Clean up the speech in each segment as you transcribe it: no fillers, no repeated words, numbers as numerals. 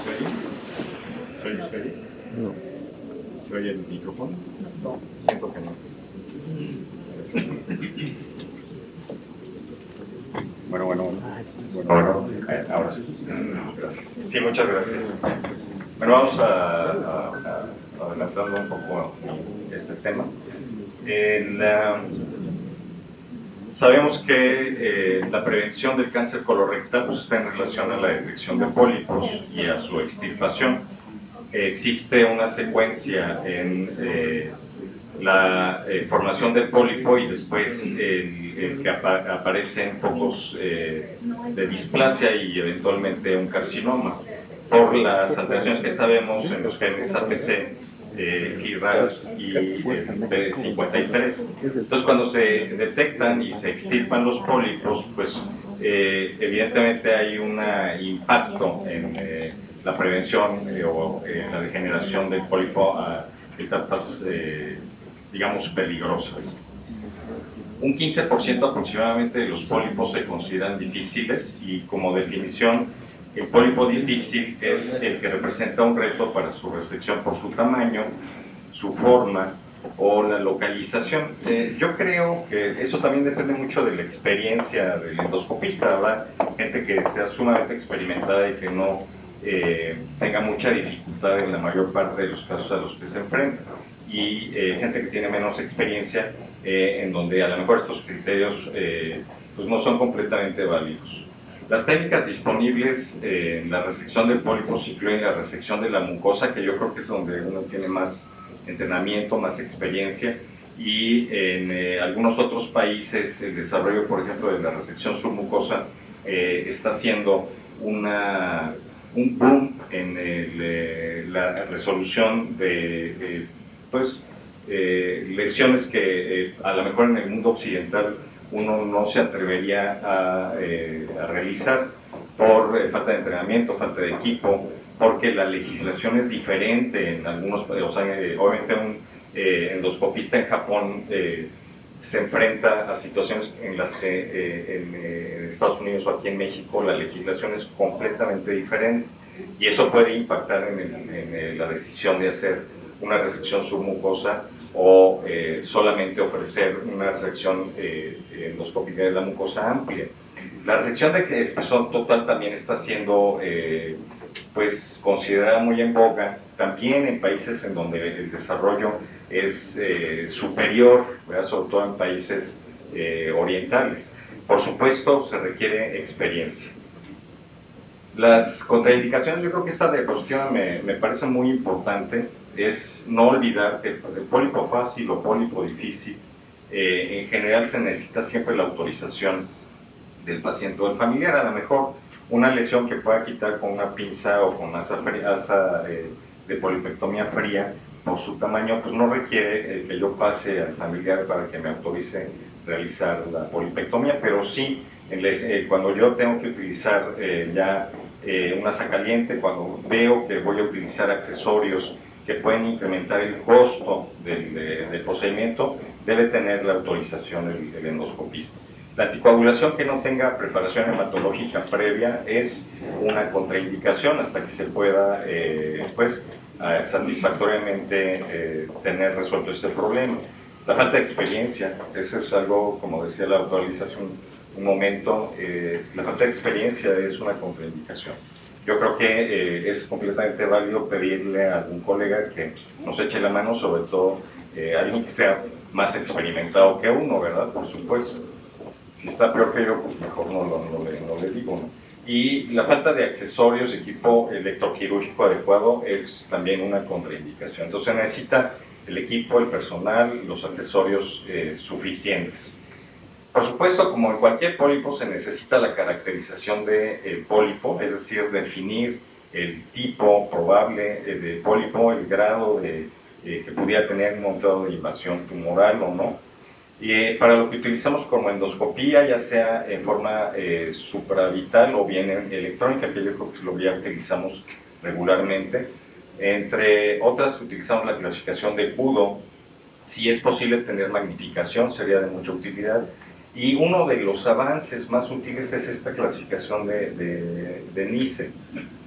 ¿Se oye usted bien? No. ¿Se oye el micrófono? No. Siento que no. Bueno, ahora sí. Gracias. Sí, muchas gracias. Bueno, vamos a adelantando un poco este tema. Sabemos que la prevención del cáncer colorectal pues, está en relación a la detección de pólipos y a su extirpación. Existe una secuencia en la formación del pólipo y después el que aparecen focos de displasia y eventualmente un carcinoma por las alteraciones que sabemos en los genes APC, KRAS y P53. Entonces cuando se detectan y se extirpan los pólipos, pues evidentemente hay un impacto en la prevención o la degeneración del pólipo a etapas digamos peligrosas. Un 15% aproximadamente de los pólipos se consideran difíciles y como definición el pólipo difícil es el que representa un reto para su resección por su tamaño, su forma o la localización. Yo creo que eso también depende mucho de la experiencia del endoscopista, ¿verdad? Gente que sea sumamente experimentada y que no tenga mucha dificultad en la mayor parte de los casos a los que se enfrenta. Y gente que tiene menos experiencia, en donde a lo mejor estos criterios pues no son completamente válidos. Las técnicas disponibles en la resección de pólipos incluyen la resección de la mucosa, que yo creo que es donde uno tiene más entrenamiento, más experiencia, y en algunos otros países el desarrollo, por ejemplo, de la resección submucosa está haciendo un boom en la resolución de lesiones que a lo mejor en el mundo occidental uno no se atrevería a realizar por falta de entrenamiento, falta de equipo, porque la legislación es diferente en algunos países. O sea, obviamente un endoscopista en Japón se enfrenta a situaciones en las que en Estados Unidos o aquí en México la legislación es completamente diferente y eso puede impactar en la decisión de hacer una resección submucosa o solamente ofrecer una resección endoscópica de la mucosa amplia. La resección de espesor total también está siendo pues considerada muy en boga, también en países en donde el desarrollo es superior, ¿verdad? Sobre todo en países orientales. Por supuesto, se requiere experiencia. Las contraindicaciones, yo creo que esta diapositiva me parece muy importante, es no olvidar que el pólipo fácil o pólipo difícil, en general se necesita siempre la autorización del paciente o del familiar. A lo mejor una lesión que pueda quitar con una pinza o con asa de polipectomía fría por su tamaño, pues no requiere que yo pase al familiar para que me autorice realizar la polipectomía, pero sí cuando yo tengo que utilizar una asa caliente, cuando veo que voy a utilizar accesorios que pueden incrementar el costo del procedimiento, debe tener la autorización el endoscopista. La anticoagulación que no tenga preparación hematológica previa es una contraindicación hasta que se pueda satisfactoriamente tener resuelto este problema. La falta de experiencia, eso es algo, como decía la doctora Lisa hace un momento, la falta de experiencia es una contraindicación. Yo creo que es completamente válido pedirle a algún colega que nos eche la mano, sobre todo alguien que sea más experimentado que uno, ¿verdad? Por supuesto. Si está peor que yo, pues mejor no le digo, ¿no? Y la falta de accesorios, equipo electroquirúrgico adecuado es también una contraindicación. Entonces se necesita el equipo, el personal, los accesorios suficientes. Por supuesto, como en cualquier pólipo, se necesita la caracterización del pólipo, es decir, definir el tipo probable de pólipo, el grado que pudiera tener un grado de invasión tumoral o no. Y para lo que utilizamos como endoscopía, ya sea en forma supravital o bien electrónica, que yo creo que es lo que ya utilizamos regularmente. Entre otras, utilizamos la clasificación de Kudo. Si es posible tener magnificación, sería de mucha utilidad. Y uno de los avances más útiles es esta clasificación de NICE,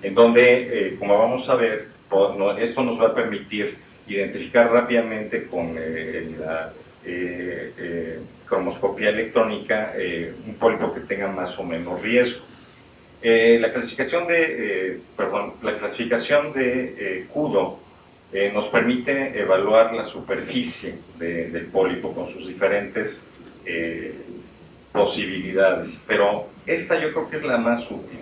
en donde, como vamos a ver, esto nos va a permitir identificar rápidamente con la cromoscopía electrónica un pólipo que tenga más o menos riesgo. La clasificación de CUDO nos permite evaluar la superficie del pólipo con sus diferentes posibilidades, pero esta yo creo que es la más útil.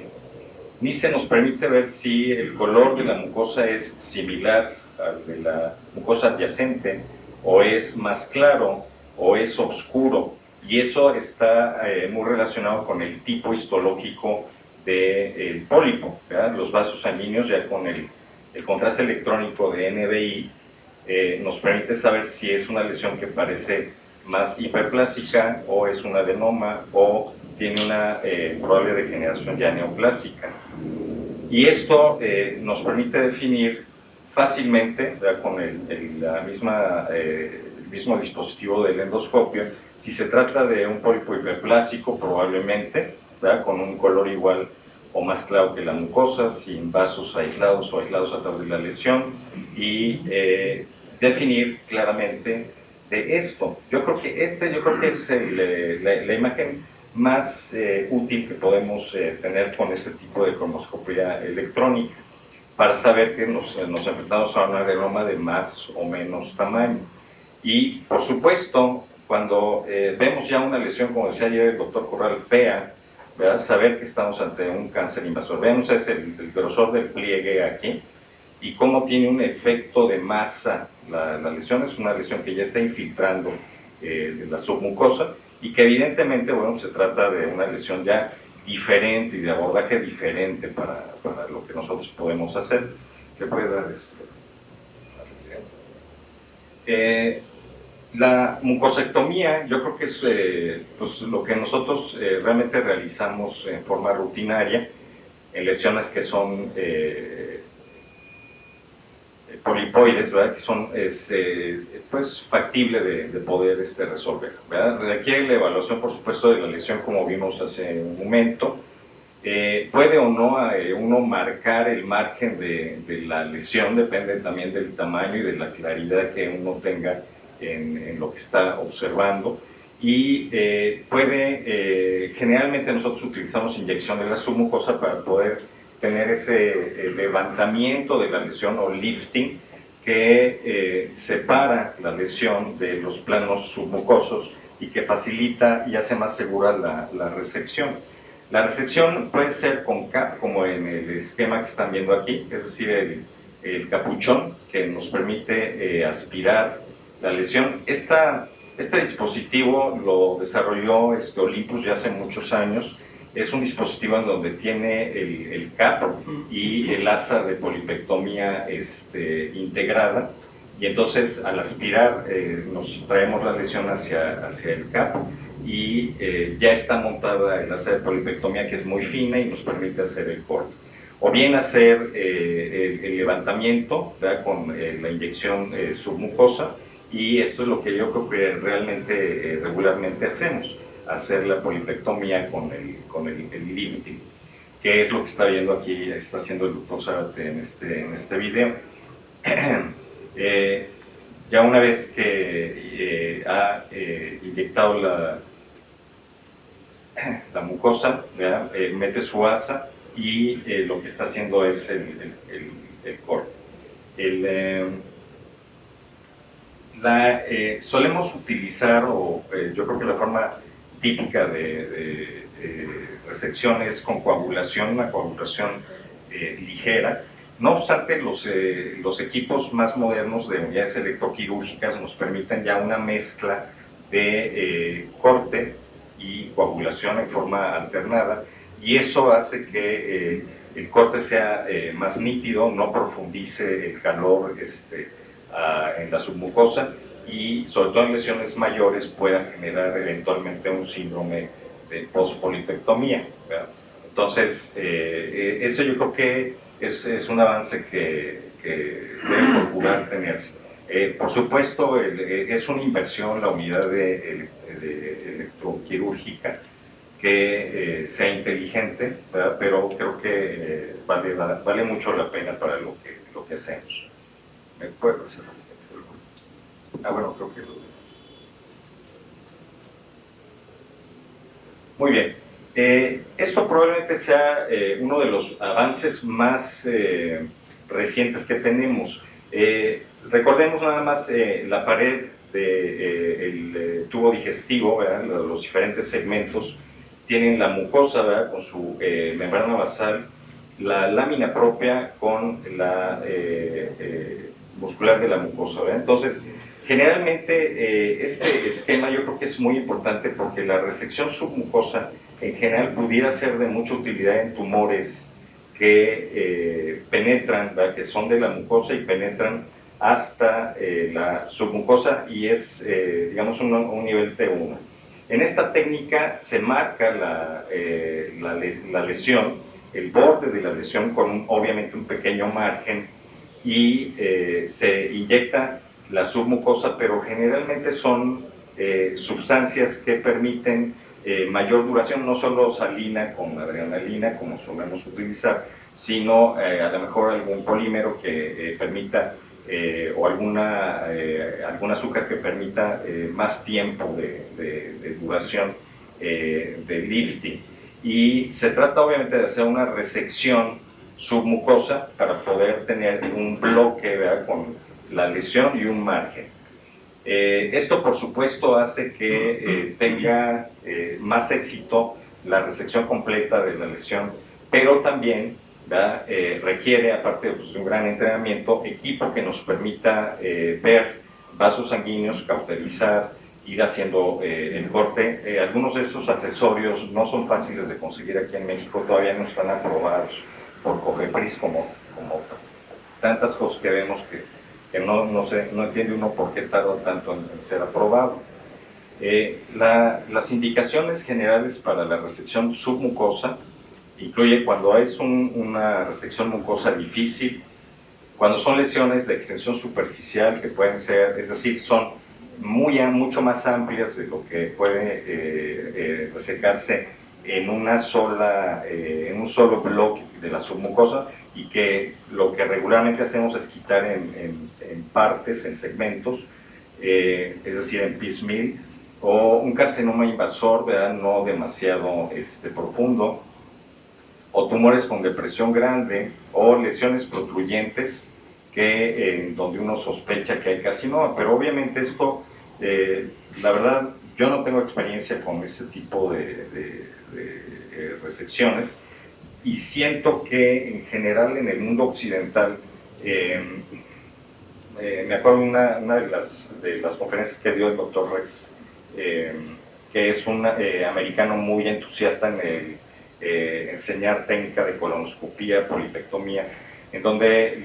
NICE nos permite ver si el color de la mucosa es similar al de la mucosa adyacente, o es más claro, o es oscuro, y eso está muy relacionado con el tipo histológico del pólipo, ¿verdad? Los vasos sanguíneos, ya con el contraste electrónico de NBI, nos permite saber si es una lesión que parece más hiperplásica, o es un adenoma, o tiene una probable degeneración ya neoplásica. Y esto nos permite definir fácilmente, ¿verdad?, con el mismo dispositivo del endoscopio, si se trata de un pólipo hiperplásico, probablemente, ¿verdad?, con un color igual o más claro que la mucosa, sin vasos aislados o aislados a través de la lesión, y definir claramente de esto. Yo creo que es la imagen más útil que podemos tener con este tipo de cromoscopía electrónica, para saber que nos enfrentamos a un adenoma de más o menos tamaño. Y, por supuesto, cuando vemos ya una lesión, como decía ayer el doctor Corral, fea, ¿verdad?, saber que estamos ante un cáncer invasor. Vemos el grosor del pliegue aquí, y cómo tiene un efecto de masa. La lesión es una lesión que ya está infiltrando la submucosa, y que evidentemente, bueno, se trata de una lesión ya diferente y de abordaje diferente para lo que nosotros podemos hacer. ¿Qué puede dar la mucosectomía? Yo creo que es pues, lo que nosotros realmente realizamos en forma rutinaria en lesiones que son polipoides, ¿verdad?, que son pues factible de poder resolver, ¿verdad? Requiere la evaluación, por supuesto, de la lesión, como vimos hace un momento. Puede o no uno marcar el margen de la lesión, depende también del tamaño y de la claridad que uno tenga en lo que está observando. Y generalmente nosotros utilizamos inyección de la submucosa para poder tener ese levantamiento de la lesión, o lifting, que separa la lesión de los planos submucosos y que facilita y hace más segura la resección. La resección puede ser con CAP, como en el esquema que están viendo aquí, es decir, el capuchón que nos permite aspirar la lesión. Este dispositivo lo desarrolló Olympus ya hace muchos años. Es un dispositivo en donde tiene el CAP y el asa de polipectomía integrada, y entonces al aspirar nos traemos la lesión hacia el CAP, y ya está montada el asa de polipectomía, que es muy fina y nos permite hacer el corte. O bien hacer el levantamiento, ¿verdad?, con la inyección submucosa, y esto es lo que yo creo que realmente regularmente hacemos, hacer la polipectomía con el lifting, que es lo que está viendo aquí, está haciendo el doctor Zárate en este video. Ya una vez que ha inyectado la mucosa, mete su asa, y lo que está haciendo es el corte. Solemos utilizar, yo creo que la forma típica de resección es con coagulación, una coagulación ligera. No obstante, los equipos más modernos de unidades electroquirúrgicas nos permiten ya una mezcla de corte y coagulación en forma alternada, y eso hace que el corte sea más nítido, no profundice el calor en la submucosa, y sobre todo en lesiones mayores pueda generar eventualmente un síndrome de postpolipectomía, ¿verdad? Entonces, eso yo creo que es un avance que debe procurar tenerse. Por supuesto, es una inversión la unidad de electroquirúrgica que sea inteligente, ¿verdad? Pero creo que vale mucho la pena para lo que hacemos. ¿Me puedo hacer? Bueno, creo que lo... Muy bien. Esto probablemente sea uno de los avances más recientes que tenemos. Recordemos nada más la pared del tubo digestivo, ¿verdad? Los diferentes segmentos tienen la mucosa, ¿verdad? Con su membrana basal, la lámina propia con la muscular de la mucosa, ¿verdad? Entonces, generalmente este esquema yo creo que es muy importante porque la resección submucosa en general pudiera ser de mucha utilidad en tumores que penetran, ¿verdad? Que son de la mucosa y penetran hasta la submucosa y es, digamos, un nivel T1. En esta técnica se marca la lesión, el borde de la lesión con obviamente un pequeño margen y se inyecta la submucosa, pero generalmente son sustancias que permiten mayor duración, no solo salina con adrenalina, como solemos utilizar, sino a lo mejor algún polímero que permita, o algún azúcar que permita más tiempo de duración de lifting. Y se trata obviamente de hacer una resección submucosa para poder tener un bloque, ¿verdad? Con la lesión y un margen. Esto por supuesto hace que tenga más éxito la resección completa de la lesión, pero también requiere, aparte pues, de un gran entrenamiento, equipo que nos permita ver vasos sanguíneos, cauterizar, ir haciendo el corte. Algunos de esos accesorios no son fáciles de conseguir aquí en México, todavía no están aprobados por COFEPRIS como tantas cosas que vemos que no entiende uno por qué tarda tanto en ser aprobado. Las indicaciones generales para la resección submucosa incluye cuando es una resección mucosa difícil, cuando son lesiones de extensión superficial que pueden ser, es decir, son mucho más amplias de lo que puede resecarse en un solo bloque de la submucosa, y que lo que regularmente hacemos es quitar en partes, en segmentos, es decir, en piecemeal, o un carcinoma invasor, ¿verdad? No demasiado profundo, o tumores con depresión grande, o lesiones protruyentes donde uno sospecha que hay carcinoma, pero obviamente esto, la verdad, yo no tengo experiencia con este tipo de resecciones, y siento que en general en el mundo occidental, me acuerdo una de las conferencias que dio el doctor Rex, que es un americano muy entusiasta en enseñar técnica de colonoscopía, polipectomía, en donde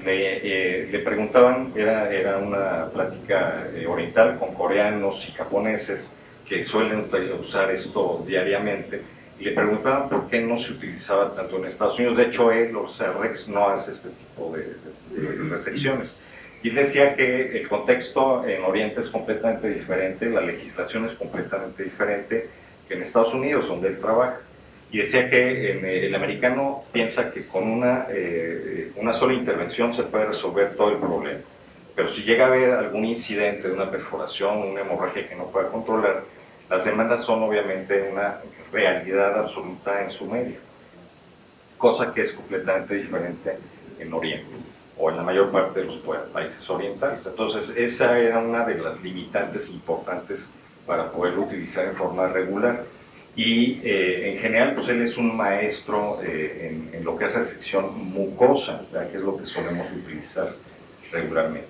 le preguntaban, era una plática oriental con coreanos y japoneses que suelen usar esto diariamente, y le preguntaban por qué no se utilizaba tanto en Estados Unidos. De hecho, Rex no hace este tipo de resecciones. Y decía que el contexto en Oriente es completamente diferente, la legislación es completamente diferente que en Estados Unidos, donde él trabaja. Y decía que el americano piensa que con una sola intervención se puede resolver todo el problema. Pero si llega a haber algún incidente de una perforación, una hemorragia que no pueda controlar, las demandas son obviamente una realidad absoluta en su medio, cosa que es completamente diferente en Oriente, o en la mayor parte de los países orientales. Entonces, esa era una de las limitantes importantes para poderlo utilizar en forma regular. Y en general, pues él es un maestro en lo que es resección mucosa, ¿verdad? Que es lo que solemos utilizar regularmente.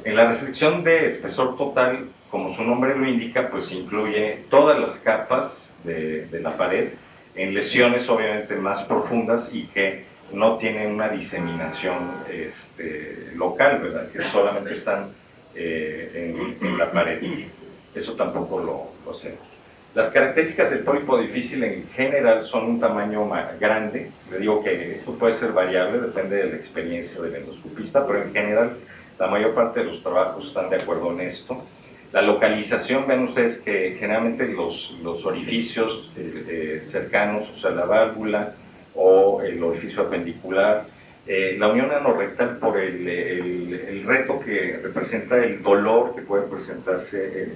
En la resección de espesor total, como su nombre lo indica, pues incluye todas las capas de la pared, en lesiones obviamente más profundas y que no tienen una diseminación local, ¿verdad? Que solamente están en la pared. Eso tampoco lo hacemos. Las características del pólipo difícil en general son un tamaño grande. Le digo que esto puede ser variable, depende de la experiencia del endoscopista, pero en general la mayor parte de los trabajos están de acuerdo en esto. La localización, ven ustedes que generalmente los orificios cercanos, o sea, la válvula o el orificio apendicular, la unión anorrectal por el reto que representa el dolor que puede presentarse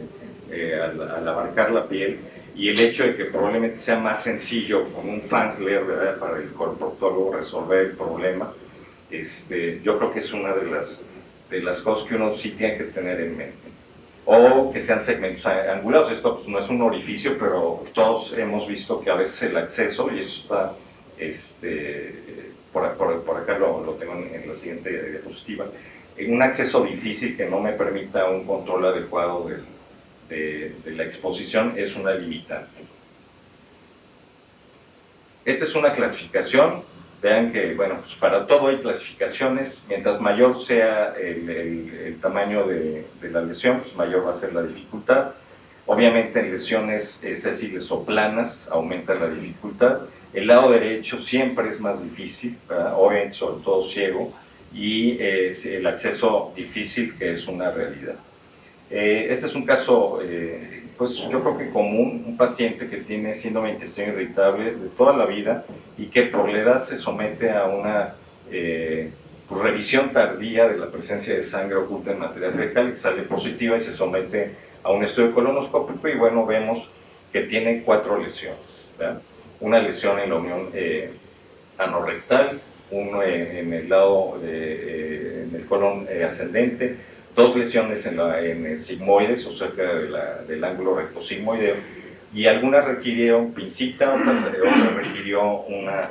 al abarcar la piel, y el hecho de que probablemente sea más sencillo con un Fansler, ¿verdad?, para el colproctólogo resolver el problema. Yo creo que es una de las cosas que uno sí tiene que tener en mente. O que sean segmentos angulados. Esto pues, no es un orificio, pero todos hemos visto que a veces el acceso, y eso está por acá lo tengo en la siguiente diapositiva, un acceso difícil que no me permita un control adecuado de la exposición es una limitante. Esta es una clasificación. Vean que, bueno, pues para todo hay clasificaciones. Mientras mayor sea el tamaño de la lesión, pues mayor va a ser la dificultad. Obviamente en lesiones sésiles o planas aumenta la dificultad. El lado derecho siempre es más difícil, ¿verdad?, obviamente sobre todo ciego, y el acceso difícil, que es una realidad. Este es un caso, pues yo creo que común, un paciente que tiene síndrome de intestino irritable de toda la vida y que por la edad se somete a una pues, revisión tardía de la presencia de sangre oculta en material fecal, que sale positiva y se somete a un estudio colonoscópico, y bueno, vemos que tiene 4 lesiones, ¿verdad? Una lesión en la unión anorrectal, uno en el lado, en el colon ascendente, 2 lesiones en el sigmoides, o cerca del ángulo rectosigmoideo, y algunas requirieron pincita, otra requirió una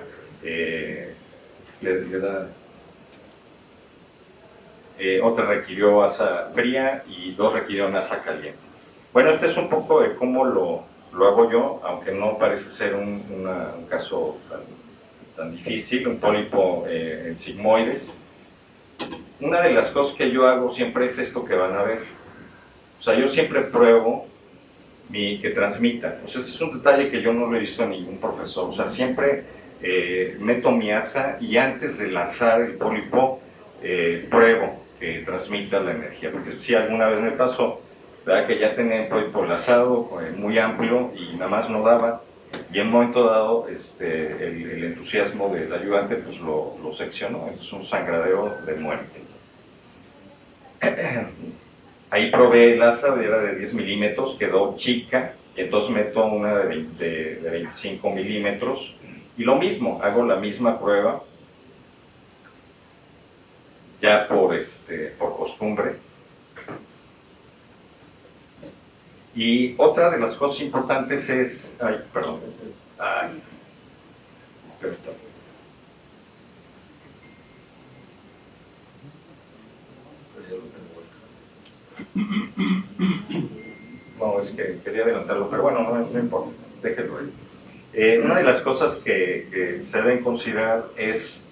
otra requirió asa fría y 2 requirieron asa caliente. Bueno, este es un poco de cómo lo hago yo, aunque no parece ser un caso tan difícil, un pólipo en sigmoides. Una de las cosas que yo hago siempre es esto que van a ver. O sea, yo siempre pruebo que transmita. O sea, ese es un detalle que yo no lo he visto en ningún profesor. O sea, siempre meto mi asa y antes de lazar el pólipo pruebo que transmita la energía. Porque si alguna vez me pasó, ¿verdad?, que ya tenía el pólipo lazado, muy amplio, y nada más no daba. Y en un momento dado, el entusiasmo del ayudante pues lo seccionó. Entonces, un sangradero de muerte. Ahí probé el asa, era de 10 milímetros, quedó chica, y entonces meto una de 25 milímetros, y lo mismo, hago la misma prueba, ya por costumbre. Y otra de las cosas importantes es, perdón, no, es que quería adelantarlo, pero bueno, no importa, déjenlo ahí. Una de las cosas que se deben considerar es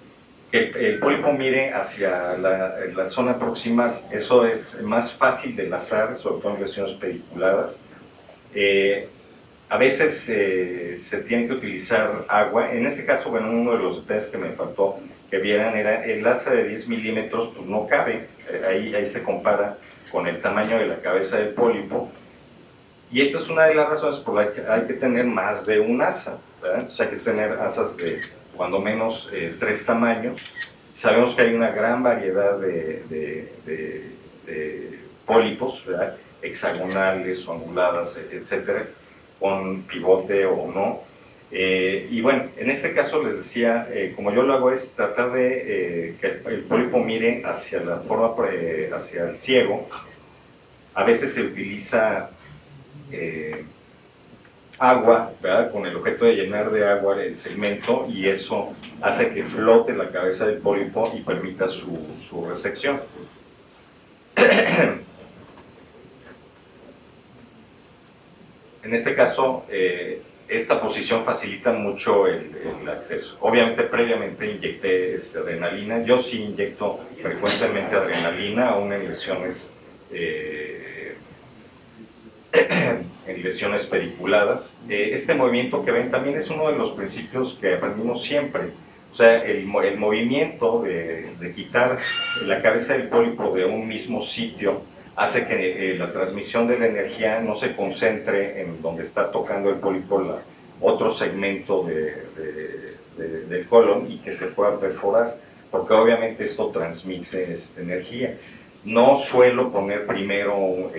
que el pólipo mire hacia la zona proximal. Eso es más fácil de lazar, sobre todo en lesiones pediculadas. A veces se tiene que utilizar agua. En este caso, bueno, uno de los detalles que me faltó que vieran era el asa de 10 milímetros, pues no cabe. Ahí se compara con el tamaño de la cabeza del pólipo. Y esta es una de las razones por las que hay que tener más de un asa, ¿verdad? O sea, hay que tener asas de cuando menos 3 tamaños. Sabemos que hay una gran variedad de pólipos, ¿verdad?, hexagonales o anguladas, etcétera, con pivote o no. Y bueno, en este caso les decía, como yo lo hago es tratar de que el pólipo mire hacia la forma, hacia el ciego. A veces se utiliza agua, ¿verdad?, con el objeto de llenar de agua el segmento, y eso hace que flote la cabeza del pólipo y permita su resección. En este caso, esta posición facilita mucho el acceso. Obviamente, previamente inyecté adrenalina. Yo sí inyecto frecuentemente adrenalina, aún en lesiones pediculadas. Este movimiento que ven también es uno de los principios que aprendimos siempre. O sea, el movimiento de quitar la cabeza del pólipo de un mismo sitio hace que la transmisión de la energía no se concentre en donde está tocando el pólipo otro segmento del colon y que se pueda perforar, porque obviamente esto transmite energía. No suelo poner primero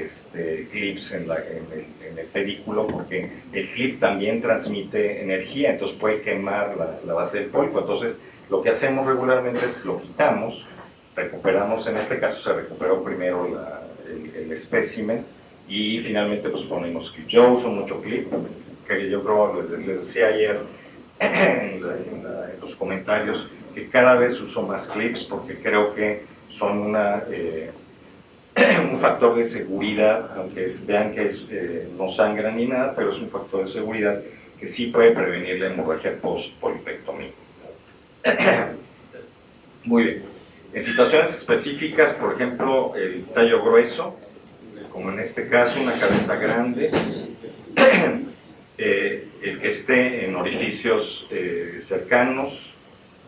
clips en el pedículo porque el clip también transmite energía, entonces puede quemar la base del pólipo. Entonces lo que hacemos regularmente es lo quitamos, recuperamos, en este caso se recuperó primero el espécimen y finalmente pues ponemos clip. Yo uso mucho clip, que yo creo, les decía ayer en los comentarios, que cada vez uso más clips porque creo que son un factor de seguridad, aunque vean que no sangra ni nada, pero es un factor de seguridad que sí puede prevenir la hemorragia post-polipectomía. Muy bien. En situaciones específicas, por ejemplo, el tallo grueso, como en este caso, una cabeza grande, el que esté en orificios cercanos,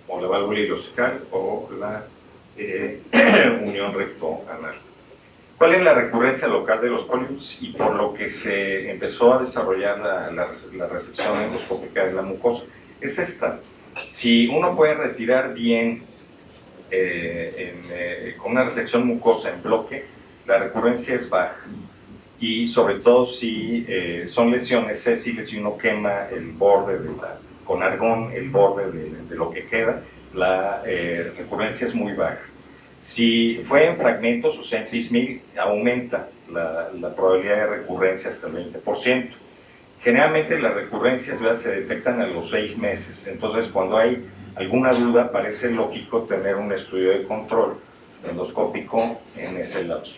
o la válvula ileocecal o la unión rectoanal. ¿Cuál es la recurrencia local de los pólipos y por lo que se empezó a desarrollar la resección endoscópica de la mucosa? Es esta. Si uno puede retirar bien con una resección mucosa en bloque, la recurrencia es baja. Y sobre todo si son lesiones sésiles, si uno quema el borde con argón, el borde de lo que queda, la recurrencia es muy baja. Si fue en fragmentos, o sea en piecemeal, aumenta la probabilidad de recurrencia hasta el 20%. Generalmente las recurrencias se detectan a los 6 meses, entonces cuando hay alguna duda parece lógico tener un estudio de control endoscópico en ese lapso.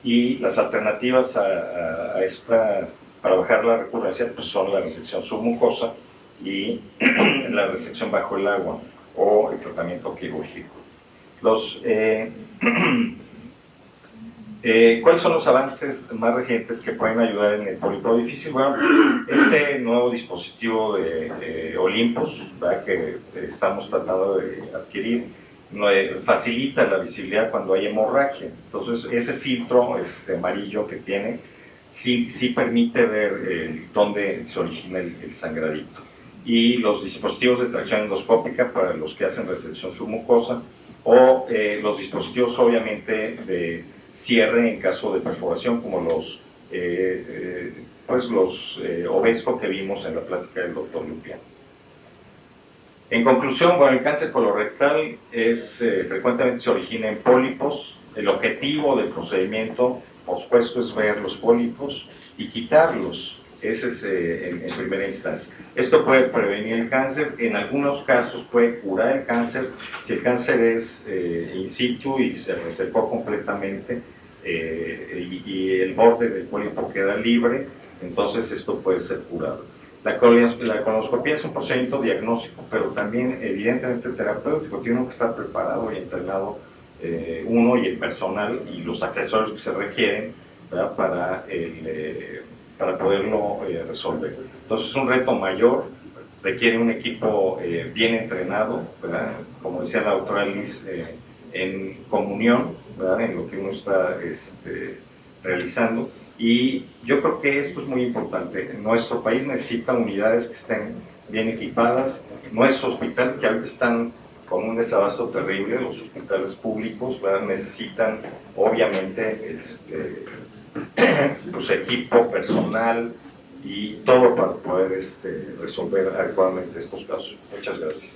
Y las alternativas para bajar la recurrencia pues son la resección submucosa y la resección bajo el agua o el tratamiento quirúrgico. ¿Cuáles son los avances más recientes que pueden ayudar en el pólipo difícil? Bueno, este nuevo dispositivo de Olympus, ¿verdad?, que estamos tratando de adquirir, facilita la visibilidad cuando hay hemorragia. Entonces, ese filtro amarillo que tiene sí permite ver dónde se origina el sangradito. Y los dispositivos de tracción endoscópica para los que hacen resección submucosa, o los dispositivos obviamente de cierre en caso de perforación, como los Ovesco que vimos en la plática del doctor Lupián. En conclusión, bueno, el cáncer colorectal frecuentemente se origina en pólipos. El objetivo del procedimiento, por supuesto, es ver los pólipos y quitarlos. Ese es en primera instancia. Esto puede prevenir el cáncer, en algunos casos puede curar el cáncer. Si el cáncer es in situ y se resecó completamente y el borde del pólipo queda libre, entonces esto puede ser curado. La colonoscopia es un procedimiento diagnóstico, pero también evidentemente terapéutico. Tiene que estar preparado y entrenado uno y el personal y los accesorios que se requieren, ¿verdad?, para poderlo resolver. Entonces es un reto mayor, requiere un equipo bien entrenado, ¿verdad?, como decía la doctora Liz, en comunión, ¿verdad?, en lo que uno está realizando. Y yo creo que esto es muy importante. Nuestro país necesita unidades que estén bien equipadas. Nuestros hospitales, que ahorita están con un desabasto terrible, los hospitales públicos, ¿verdad?, necesitan obviamente pues, equipo, personal y todo para poder resolver adecuadamente estos casos. Muchas gracias.